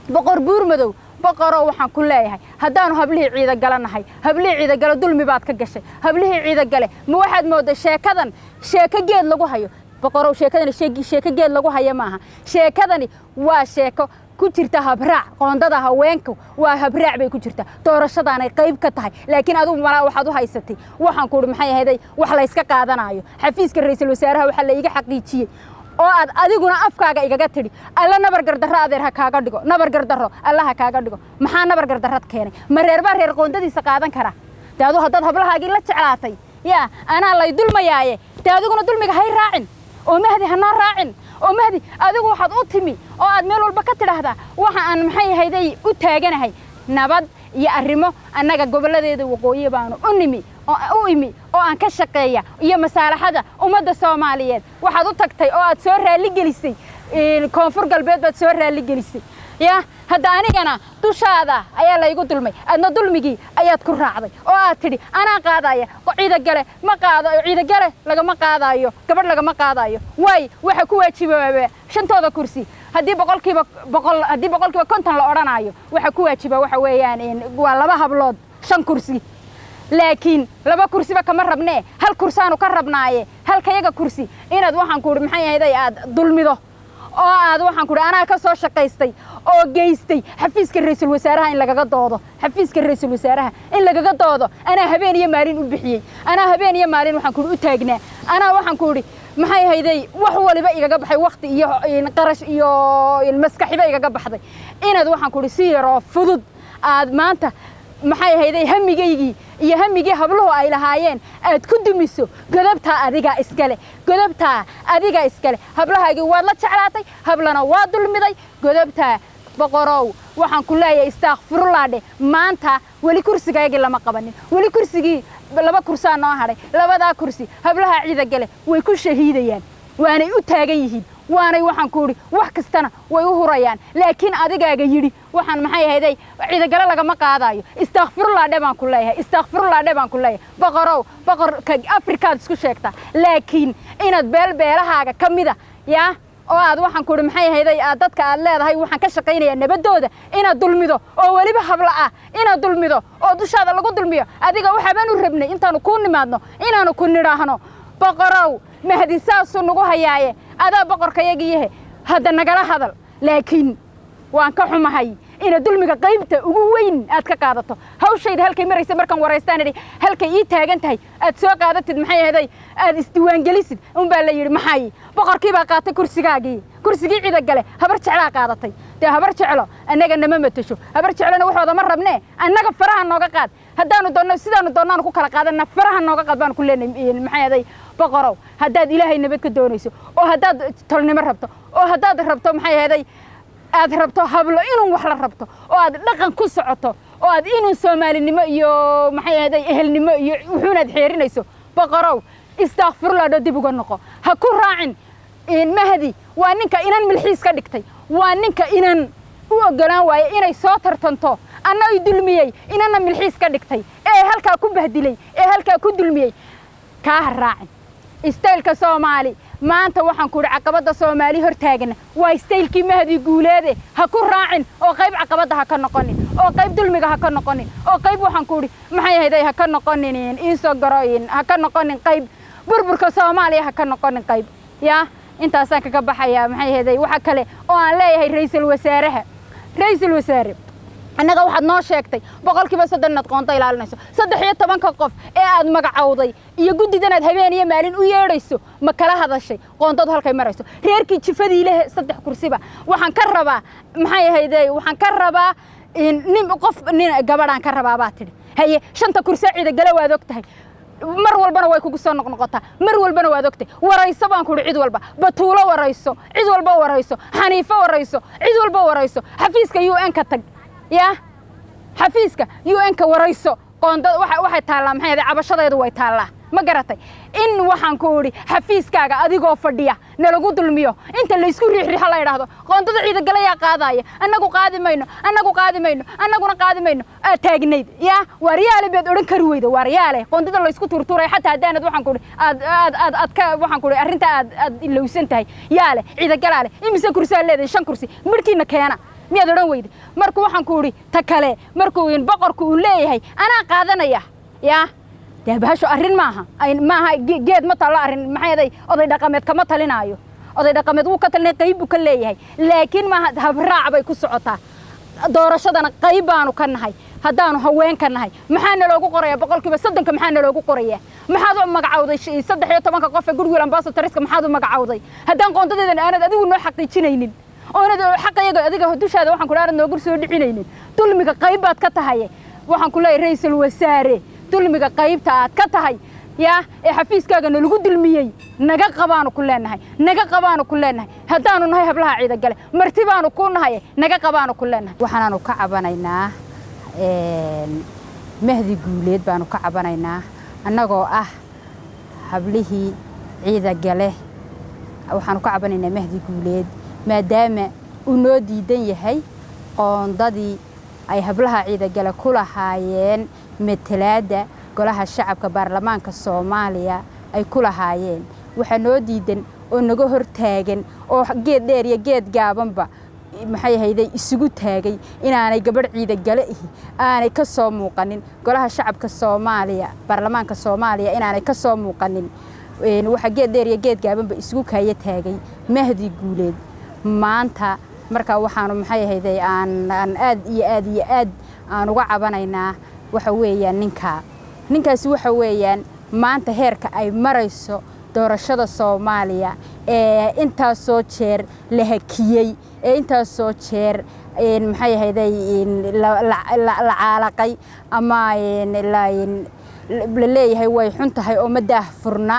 boqor buur madow boqoroo waxaan ku leeyahay haddaanu hablihii ciida galanahay hablihii ciida gala dulmi baad ka gashay hablihii ciida gale ma waxaad moodaa sheekadan sheeko geed lagu hayo boqoroo sheekadani sheeko geed lagu hayo maaha sheekadani waa sheeko ku jirta habraac qoondada haweenku waa habraac bay ku jirta doorashadaanay qayb ka tahay laakiin adigu malaa waxaad u haysatay waxaan ku maxay ahayd wax la iska qaadanayo xafiiska ra'iisul wasaaraha waxa la iga xaqiijiyay oo aad adiguna afkaaga igaga tiri alla nabar gardarro adeer ha kaaga dhigo nabar gardarro alla ha kaaga dhigo maxaa nabar gardarrad keenay ma reerba reer qoondadiisa qaadan kara taadu haddaad hablahaagii la jeclaatay yaa anaa lay dulmayaaye taaduguna dulmiga hay raacin oo mahdi ha noo raacin oo mahdi adigu waxaad u timi oo aad meel walba ka tidhaahdaa waxa aan maxay ahayday u taaganahay nabad iyo arrimo annaga goboladeeda waqooyi baanu u imi oo aan ka shaqeeya iyo masaalaxada ummadda Soomaaliyeed waxaad u tagtay oo aad soo raali gelisay koonfur galbeed baad soo raali gelisay yaa hadda anigana dushaada ayaa la igu dulmay adna dulmigii ayaad ku raacday oo aad tidhi anaa qaadaya ciida gale ma qaado ciida gale laga ma qaadayo gabadh laga ma qaadayo way waxa ku waajibaaba shantooda kursi haddii boqolkiiba 50 la oranayo waxa ku waajiba waxa weeyaan waa laba hablood 5 kursi laakiin laba kursiba kama rabnee hal kursaanu ka rabnaaye halka yaga kursi inaad waxaan ku maxay ahayd aad dulmido oo aad waxaan ku anaa ka soo shaqaystay oo geystay xafiiska ra'iisul wasaaraha in lagaga doodo xafiiska ra'iisul wasaaraha in lagaga doodo anaa habeen iyo maalin u bixiyay anaa habeen iyo maalin waxaan ku u taagnaa anaa waxaan ku maxay ahayd wax waliba igaga baxay waqti iyo qarash iyo maskaxiba igaga baxday inaad waxaan ku si yaro fudud aad maanta maxay ahayd hamigaygii iyo hamigii habluhu ay lahaayeen aad ku dumiso godobta adiga iskale hablahaagii waad la jeclaatay hablana waa dulmiday godobta boqorow waxaan ku leeyahay istaghfirullah maanta wali kursigaagii lama qabanin wali kursigii laba kursi noo haray labada kursi hablaha ciida gale way ku shahiidayaan waanay u taagan yihiin waanay waxaan ku wax kastana way u hurayaan laakiin adigaaga yiri waxaan maxay ahayd ciida gale laga ma qaadayo istaghfirullah baan ku leeyahay boqorka Afrika isku sheegta laakiin inaad beelahaaga kamida yaa oo aad waxaan ku maxay ahayd aad dadka aad leedahay waxaan ka shaqeynayaa nabadooda inaad dulmido oo waliba habla ah inaad dulmido oo dushaada lagu dulmiyo adiga waxa baan u rabnay intaanu ku nimaadno inaanu ku niraahno boqorow mahdi saasu nagu hayaaye adaa boqorkayagiihe hadda nagala hadal laakiin waan ka xumahay ina dulmiga qaybta ugu weyn aad ka qaadato hawshayda halkay maraysa markan wareystaan halkay ii taagan tahay aad soo qaadatid maxay ahayd aad isdiwaan gelisid baa la yiri maxay boqorkii baa qaatay kursigii ciida gale habar jeclaa qaadatay habar jeclo annaga nama matasho habar jeclana waxooda ma rabnee annaga faraha nooga qaad haddaanu doonno sidaanu doonaan ku kala qaadana faraha nooga qaad baan ku leenahay maxay ahayd boqorow haddaad ilaahay nabad ka doonayso oo haddaad tolnimo rabto oo haddaad rabto maxay ahayd aad rabto hablo inuu wax la rabto oo aad dhaqan ku socoto oo aad inuu Soomaalinimo iyo maxay ahayd ehelnimo iyo wuxuunaad xeerinayso boqorow istaghfirullah dib uga noqo ha ku raacin mahdi waa ninka inan milxiis ka dhigtay waa ninka inan u ogolaan waaye inay soo tartanto anna ay dulmiyay inana milxiis ka dhigtay ee halka ku bahdilay ee halka ku dulmiyay ka raacin isteelka Soomaali maanta waxaan ku caqabada Soomaali hortaagna waa isteelkii mahdi guuleede ha ku raacin oo qayb caqabada ha ka noqonin oo qayb dulmiga ha ka noqonin oo qayb waxaan ku maxay ahayd ha ka noqonin in soo garooyin ha ka noqonin qayb burburka Soomaaliya ha ka noqonin qayb yaa intaasaan kaga baxaya maxay ahayd waxa kale oo aan leeyahay ra'iisul wasaare annaga waxaad noo sheegtay boqolkiiba 30 qoonta ilaalinayso 13 qof ee aad magacawday iyo gudidanaad habeen iyo maalin u yeedhayso ma kala hadashay qoondadu halkay marayso reerkii jifadii leh 3 kursiba waxaan ka rabaa maxay ahayd waxaan ka rabaa nin gabadhan ka rabaa baa tiri haye 5 kursi ciida gale waad ogtahay mar walbana way kugu soo noqnoqotaa mar walbana waad ogtay warayso baan ku cid walba batuulo warayso cid walba warayso xaniifo warayso cid walba warayso xafiiska UN ka tag يا حفيزك UN كوريسو قاندد waxay taala maxay cabashadeedu way taala ma garatay in waxaan ku uri xafiiskaaga adigoo fadhiya nalagu dulmiyo inta la isku riixriixo la yiraahdo qoondada ciida galaya qaadaya annagu qaadi mayno taagneyd ya wariyaale beed oran kari weydo wariyaale qoondada la isku turturay xataa hadaanad waxaan ku uri aad ka waxaan ku uri arinta aad ilowsan tahay yaale ciida galaale imise kursi leedahay 5 kursi markiina keena miyaad odhan weyday markuu waxaan ku idhi ta kale markuu in boqorku uu leeyahay anaa qaadanaya yaa dee bahasho arrin maaha geed ma talo arrin maxay aday oday dhaqameed kama talinaayo oday dhaqameed wuu ka talinay qayb buu ka leeyahay laakiin maaha habraac bay ku socotaa doorashadana qayb baanu ka nahay haddaanu haween ka nahay maxaana loogu qorayaa boqolkiiba 30 maxaana loogu qorayaa maxaad u magacawday 13 qof ee gurigii ambassadoriska maxaad u magacawday haddaan qoondadeedan aanad adigu noo xaqiijinaynin oonad xaqayaga adiga dushaada waxaan ku dhaarad noogu soo dhicinaynin dulmiga qayb baad ka tahay waxaan ku leeyahay ra'iisul wasaare dulmiga qaybta aad ka tahay yaa ee xafiiskaaga lagu dulmiyay naga qabaanu ku leenahay haddaanu nahay hablaha ciida gale marti baanu ku nahay naga qabaanu ku leenahay waxaanu ka cabanaynaa mahdi guuleed baanu ka cabanaynaa annagoo ah hablihii ciida gale waxaanu ka cabanaynaa mahdi guuleed maadaama uu noo diidan yahay qoondadii ay hablaha ciida gale ku lahaayeen matalaada golaha shacabka baarlamaanka Soomaaliya ay ku lahaayeen waxa noo diidan oo naga hor taagan oo geed dheer iyo geed gaabanba maxay hayday isugu taagay inaanay gabadh ciida gale aanay ka soo muuqanin golaha shacabka Soomaaliya baarlamaanka Soomaaliya inaanay ka soo muuqanin waxa geed dheer iyo geed gaabanba isugu kaaya taagay mahdi guuleed maanta marka waxaanu maxay hayday aan aad aan uga cabanaynaa waxa weeyaan ninkaasi waxa weeyaan maanta heerka ay marayso doorashada Soomaaliya ee intaas soo jeer la hakiyay ee intaas soo jeer maxay hayday la caalaqay ama la leeyahay way xun tahay oo madaah furna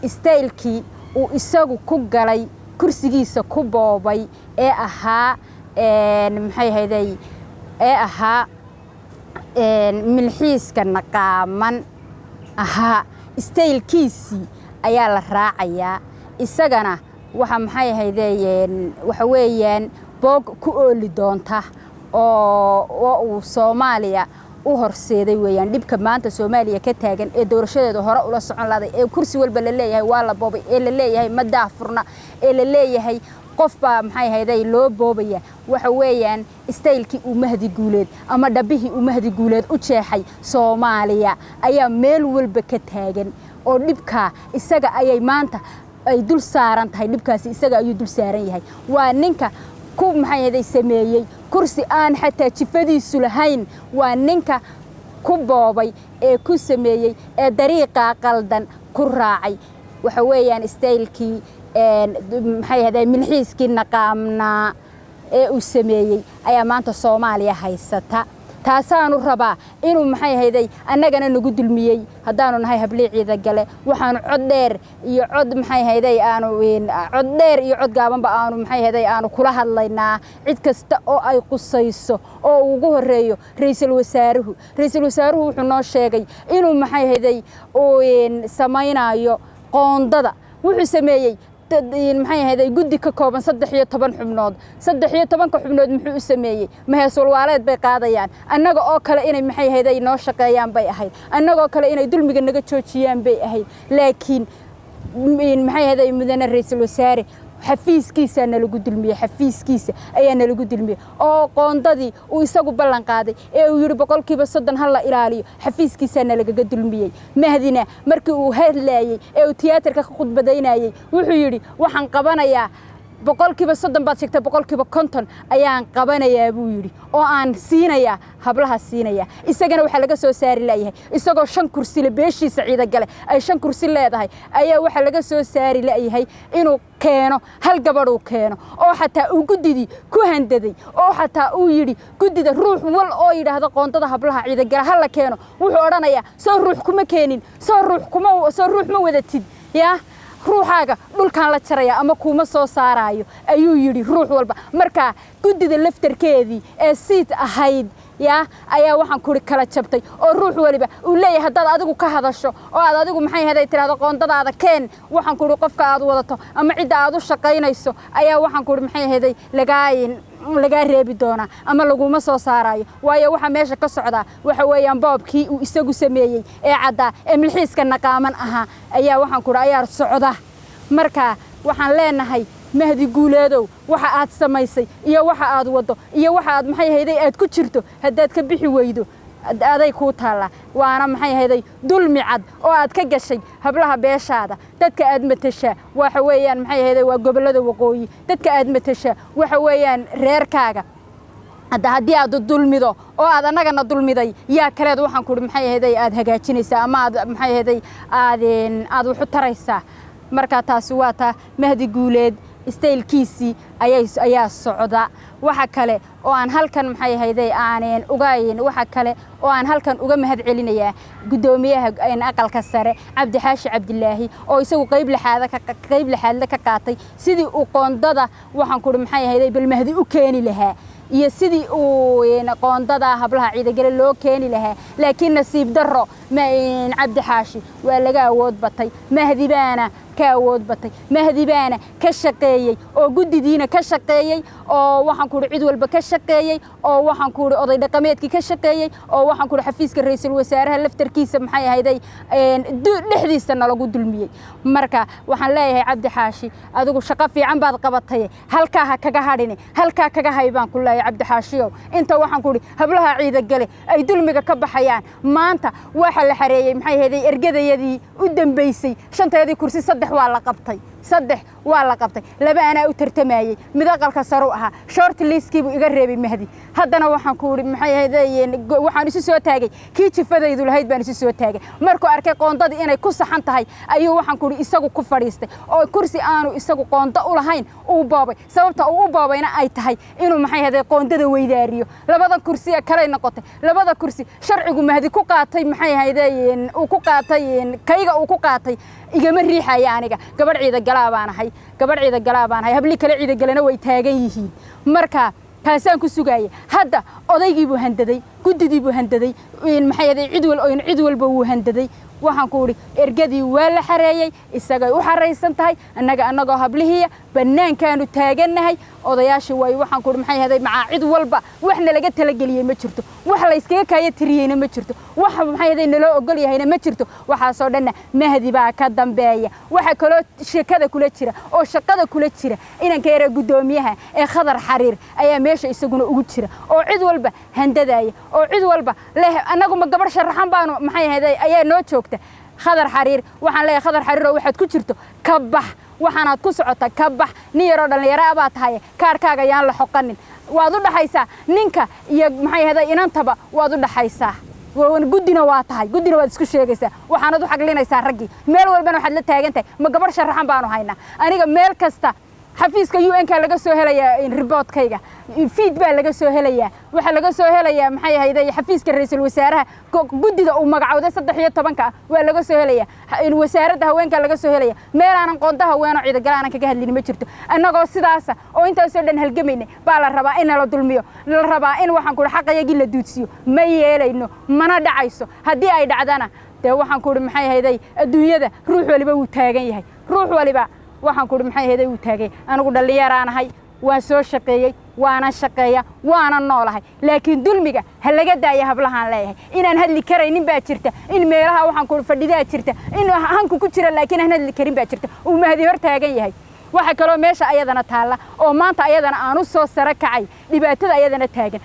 istaylkii uu isagu ku galay kursigiisa ku boobay ee ahaa maxay hayday ee ahaa milxiiska naqaaman ahaa istaylkiisii ayaa la raacayaa isagana waxa maxay haydeen waxa weeyaan boog ku ooli doonta oo uu Soomaaliya u horseeday weeyaan dhibka maanta Soomaaliya ka taagan ee doorashadeeda hore ula socon laaday ee kursi walba la leeyahay waa la boobay ee la leeyahay madaah furna ee la leeyahay qof ba maxay hayday loo boobaya waxa weeyaan istaylkii uu mahdi guuleed ama dhabihii uu mahdi guuleed u jeexay Soomaaliya ayaa meel walba ka taagan oo dhibka isaga ayay maanta ay dul saaran tahay dhibkaasi isaga ayuu dul saaran yahay waa ninka ku maxay hayday sameeyay kursi aan xataa jifadiisu lahayn waa ninka ku boobay ee ku sameeyay ee dariiqa qaldan ku raacay waxa weeyaan istaylkii maxay haday milxiiskii naqaamnaa ee uu sameeyay ayaa maanta Soomaaliya haysata taasaanu rabaa inuu maxay hayday annagana nagu dulmiyay haddaanu nahay hablii ciida gale waxaanu cod dheer iyo cod maxay hayday aanu cod dheer iyo cod gaabanba aanu maxay hayday aanu kula hadlaynaa cid kasta oo ay qusayso oo ugu horeeyo ra'iisul wasaaruhu wuxuu noo sheegay inuu maxay hayday oo samaynayo qoondada wuxuu sameeyay maxay hayday guddi ka kooban 13 xubnood 13 xubnood muxuu u sameeyay mahaysul waaleed bay qaadayaan annaga oo kale inay maxay hayday noo shaqeeyaan bay ahayd annaga oo kale inay dulmiga naga joojiyaan bay ahayd laakiin maxay hayday mudane ra'iisul wasaare xafiiskiisa lagu dulmiyay xafiiskiisa ayaa lagu dulmiyay oo qoondadii uu isagu ballan qaaday ee uu yiri 30% hal la ilaaliyo xafiiskiisa lagaga dulmiyay mahdina markii uu hadlayay ee uu tiyaatarka ka khudbadaynayay wuxuu yiri waxaan qabanayaa 30% baad sheegtay 50% ayaan qabanayaa buu yiri oo aan siinaya hablaha siinaya isagana waxa laga soo saari laayahay isagoo 5 kursi la beeshiisa ciida gale ay 5 kursi leedahay ayaa waxa laga soo saari laayahay inuu keeno hal gabadh uu keeno oo xataa uu gudidii ku handaday oo xataa uu yiri gudida ruux wal oo yiraahdo qoondada hablaha ciida gale hal la keeno wuxuu oranayaa soo ruux kuma keenin soo ruux ma wadatid yaa ruuxaaga dhulkan la jaraya ama kuma soo saarayo ayuu yiri ruux walba marka gudida laftarkeedii ee siid ahayd yaa ayaa waxaan ku kala jabtay oo ruux waliba uu leeyahay haddaad adigu ka hadasho oo aad adigu maxay haday tiraahdo qoondadaada keen waxaan ku qofka aad wadato ama cid aad u shaqaynayso ayaa waxaan ku maxay haday laga reebi doona ama laguma soo saarayo waayo waxa meesha ka socda waxa weeyaan boobkii uu isagu sameeyay ee cadda ee milxiiska naqaaman aha ayaa waxaan ku ayaa socda marka waxaan leenahay mahdi guuleedow waxa aad samaysay iyo waxa aad wado iyo waxa aad maxay hayday aad ku jirto haddaad ka bixi weydo aday ku taala waana maxay hayday dulmi cad oo aad ka gashay hablaha beeshaada dadka aad matasha waxa weeyaan maxay hayday waa gobolada waqooyi dadka aad matasha waxa weeyaan reerkaaga haddii aad dulmido oo aad annagana dulmiday yaa kaleed waxaan ku maxay hayday aad hagaajinaysaa ama aad maxay hayday aad wuxu taraysaa marka taasi waa taa mahdi guuleed istaylkiisii ayaa socda waxa kale oo aan halkan maxay hayday aaneen ugayn waxa kale oo aan halkan uga mahad celinayaa gudoomiyaha aqalka sare Cabdi Xaashi Cabdilaahi oo isagu qayb lixaad ka qaatay sidii uu qoondada waxaan ku maxay hayday bal mahdi u keeni lahaa iyo sidii uu qoondada hablaha ciidagale loo keeni lahaa laakiin nasiib darro Cabdi Xaashi waa laga awood batay mahdi baana ka awood batay mahdi baana ka shaqeeyay oo gudidiina ka shaqeeyay oo waxaan ku cid walba ka shaqeeyay oo waxaan ku oday dhaqameedkii ka shaqeeyay oo waxaan ku xafiiska ra'iisul wasaaraha laftarkiisa maxay hayday dhexdiisa lagu dulmiyay marka waxaan leeyahay Cabdi Xaashi adigu shaqo fiican baad qabatay halka ha kaga hadhin halka kaga haybaan ku leeyahay Cabdi Xaashiyo inta waxaan ku hablaha ciidagale ay dulmiga ka baxayaan maanta waxa la xareeyay maxay hayday ergadayadii u dambeysay shanteedii kursi saddex waa la qabtay laba ana u tartamayay mid aqalka sare u ahaa short list-kii buu iga reebay mahdi haddana waxaan ku maxay hayday waxaan isu soo taagay kii jifadaydu lahayd baan isu soo taagay markuu arkay qoondadii inay ku saxan tahay ayuu waxaan ku isagu ku fadhiistay oo kursi aanu isagu qoonda u lahayn uu boobay sababta uu u boobayna ay tahay inuu maxay hayday qoondada weydaariyo labada kursi kale noqotay labada kursi sharcigu mahdi ku qaatay maxay hayday uu ku qaatay kayga uu ku qaatay igama riixaya aniga gabadh ciida galaabaan habli kale ciida galana way taagan yihiin marka kaasaan ku sugaayay hadda odaygii buu handaday gudidii buu handaday maxay yaday cid walba wuu handaday waxaan ku ergadii waa la xareeyay isagay u xareysan tahay annagoo hablihiya banaankaanu taaganahay odayaashii way waxaan ku maxay yaday maca cid walba waxna laga tala galiyay ma jirto wax la iskaga kaaya tiriyayna ma jirto wax maxay yaday naloo ogol yahayna ma jirto waxa soo dhan mahdi baa ka dambeeya waxa kale shaqada kula jira oo shaqada kula jira inanka yara gudoomiyaha ee Khadar Xariir ayaa meesha isaguna ugu jira oo cid walba handadaaya oo cid walba leh annagu ma gabar sharaxan baanu maxay yaday ayaa noo joogta Khadar Xariir waxaan leeyahay Khadar Xariir oo waxaad ku jirto ka bax waxaanaad ku socotaa ka bax nin yar oo dhalinyaro abaad tahay kaarkaaga yaan la xoqanin waad u dhaxaysaa ninka iyo maxay yaday inantaba waad u dhaxaysaa gudina waa tahay gudina waad isku sheegaysaa waxaanad u xaglinaysaa ragii meel walbana waxaad la taagantahay ma gabar sharaxan baanu haynaa aniga meel kasta xafiiska UN-ka laga soo helayaa reportkayga feed baa laga soo helayaa waxa laga soo helayaa maxay hayday xafiiska ra'iisul wasaaraha gudida uu magacawday 13 waa laga soo helayaa wasaaradda haweenka laga soo helayaa meel aan qoonta haweeno ciida galaan kaga hadlin ma jirto annagoo sidaas oo intaas oo dhan halgamayna baa la rabaa in la dulmiyo la rabaa in waxaan ku xaqayagii la duudsiyo ma yeelayno mana dhacayso haddii ay dhacdana de waxaan ku maxay hayday adduunyada ruux waliba uu taagan yahay ruux waliba waxaan ku maxay hayday uu taagay anigu dhalinyaraanahay waan soo shaqeeyay waana shaqeeya waana noolahay laakiin dulmiga ha laga daayo hablahan leeyahay inaan hadli karaynin baa jirta in meelaha waxaan ku fadhidaa jirta in hanku ku jira laakiin aan hadli karin baa jirta uu mahdi hor taagan yahay waxa kale oo meesha ayadana taala oo maanta ayadana aanu soo sare kacay dhibaatada ayadana taagan